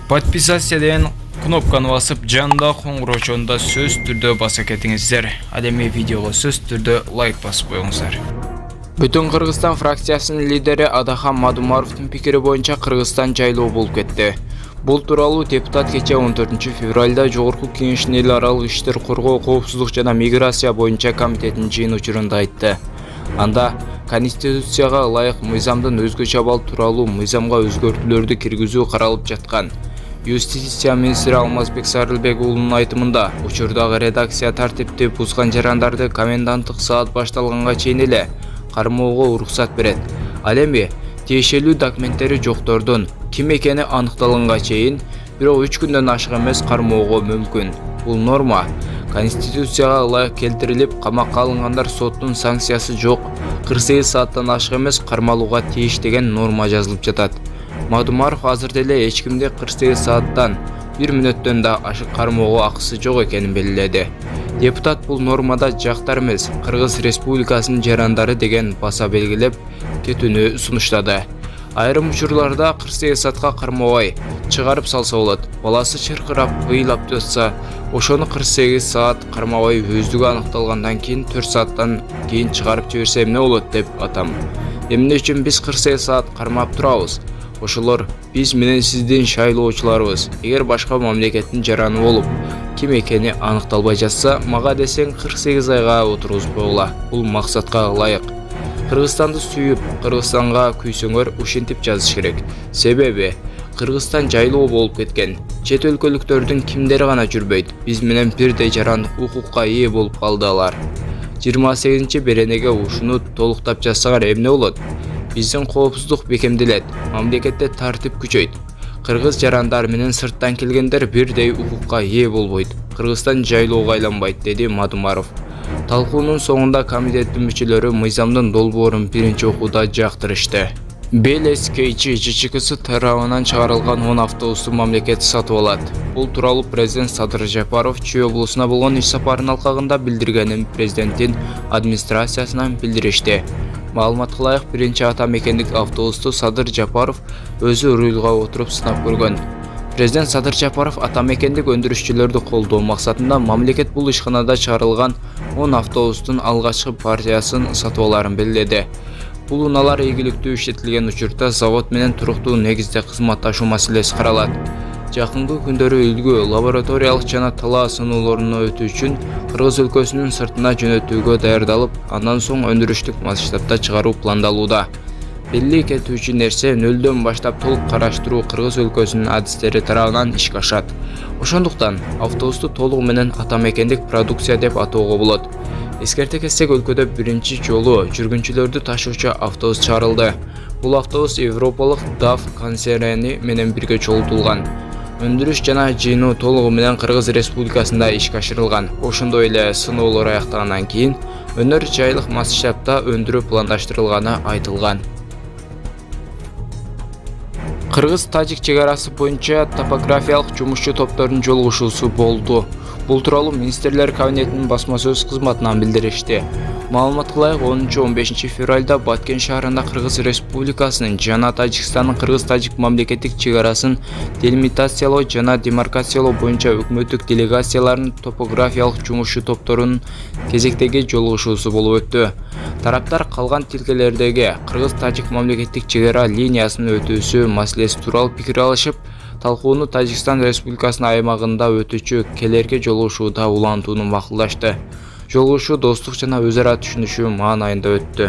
Подписаться деген кнопканы басып, жанында қоңыраушонда сөз түрдө баса кетиңиздер. Ал эми видеого сөз түрдө лайк басып коюңуздар. Бүтүн Кыргызстан фракциясынын лидери Адахан Мадумаровдун пикири боюнча Кыргызстан жайлоо болуп кетти. Бул тууралуу депутат кече 14 февралда Жогорку Кеңештин эл аралык иштер коргоо, коопсуздук жана миграция боюнча комитетинин жыйын учурунда айтты. Анда Конституцияга ылайык мыйзамдын өзгөчө абал тууралуу мыйзамга өзгөртүүлөрдү киргизүү каралып жаткан. Юстиция министри Алмазбек Сарылбек уулунун айтымында, учурдагы редакция тартипти бузган жарандарды коменданттык саат башталганга чейин эле кармоого уруксат берет. Ал эми тиешелүү документтери жоктордун ким экени аныкталганга чейин бирок 3 күндөн ашык эмес кармоого мүмкүн. Бул норма Конституцияга ылайык келтирилип, камакка алынгандар соттун санкциясы жок, 48 сааттан ашык эмес кармалууга тийиш деген норма жазылып жатат. Мадумаров азыр деле эч кимди 48 сааттан 1 мүнөттөн да ашык кармоого акысы жок экенин белгиледи. Депутат бул нормада жактар эмес, Кыргыз Республикасынын жарандары деген баса белгилеп кетүүнү сунуштады. Айрым учурларда 48 саатка кармабай чыгарып салса болот. Баласы чыркырап, ыйлап жатса, ошону 48 саат кармабай өздүгү аныкталгандан кийин 4 сааттан кийин чыгарып жиберсе эмне болот деп атам. Эмне үчүн биз 48 саат кармап турабыз? Ошолор биз менен сиздин шайлоочуларыбыз. Эгер башка мамлекеттин жараны болуп, ким экени аныкталбай жатса, мага десең 48 айга отургузуп койгула. Бул максатка ылайык. Кыргызстанды сүйүп, Кыргызстанга күйсөңөр ушинтип жазыш керек. Себеби Кыргызстан жайлоо болуп кеткен. Чет өлкөлүктөрдүн кимдери гана жүрбөйт. Биз менен бирдей жарандык укукка ээ болуп калды алар. 28 беренеге ушуну толуктап жазсаңар эмне болот? Биздин коопсуздук бекемделет, мамлекетте тартип күчөйт. Кыргыз жарандар менен сырттан келгендер бирдей укукка ээ болбойт. Кыргызстан жайлоого айланбайт, деди Мадумаров. Талкуунун соңунда комитеттин мүчөлөрү мыйзамдын долбоорун биринчи окууда жактырышты. БЛСКЧ ЖЧКсы тарабынан чыгарылган 10 автобусту мамлекет сатып алат. Бул тууралуу президент Садыр Жапаров Чүй облусуна болгон иш сапарынын алкагында билдиргенин президенттин администрациясынан билдиришти. Маалыматка ылайык, биринчи ата мекендик автобусту Садыр Жапаров өзү рулга отуруп сынап көргөн. Президент Садыр Жапаров ата мекендик өндүрүшчүлөрдү колдоо максатында мамлекет бул ишканада чыгарылган 10 автобустун алгачкы партиясын сатып аларын белгиледи. Бул унаалар ийгиликтүү иштетилген учурда завод менен туруктуу негизде кызматташуу маселеси каралат. Жакынкы күндөрү үлгү лабораториялык жана талаа сыноолорунан өтүү үчүн Кыргыз өлкөсүнүн сыртына жөнөтүүгө даярдалып, андан соң өндүрүштүк масштабта чыгаруу пландалууда. Белли кетүүчү нерсе, нөлдөн баштап толук караштыруу Кыргыз өлкөсүнүн адистери тарабынан ишке ашат. Ошондуктан автобусту толугу менен ата мекендик продукция деп атоого болот. Эскерте кетсек, өлкөдө биринчи жолу жүргүнчүлөрдү ташуучу автобус чыгарылды. Бул автобус европалык DAF концерни менен бирге чогултулган. Өндүрүш жана жыйынуу толугу менен Кыргыз Республикасында ишке ашырылган. Ошондой эле сыноолор аяктагандан кийин өнөр жайлык масштабта өндүрүү пландаштырылганы айтылган. Кыргыз-Тажик чек арасы боюнча топографиялык жумушчу топтордун жолугушуусу болду. Бул тууралуу министрлер кабинетинин басма сөз кызматынан билдиришти. Маалыматка ылайык, 10-15 февралда Баткен шаарында Кыргыз Республикасынын жана Тажикстандын Кыргыз-Тажик мамлекеттик чек арасын делимитациялоо жана демаркациялоо боюнча өкмөттүк делегациялардын топографиялык жумушчу топторунун кезектеги жолугушуусу болуп өттү. Тараптар калган тилкелердеги Кыргыз-Тажик мамлекеттик чек ара линиясынын өтүүсү маселеси тууралуу пикир алышып, талкууну Тажикстан Республикасынын аймагында өтүүчү келерки жолугушууда улантууну макулдашты. Жолугушуу достук жана өз ара түшүнүшүү маанайында өттү.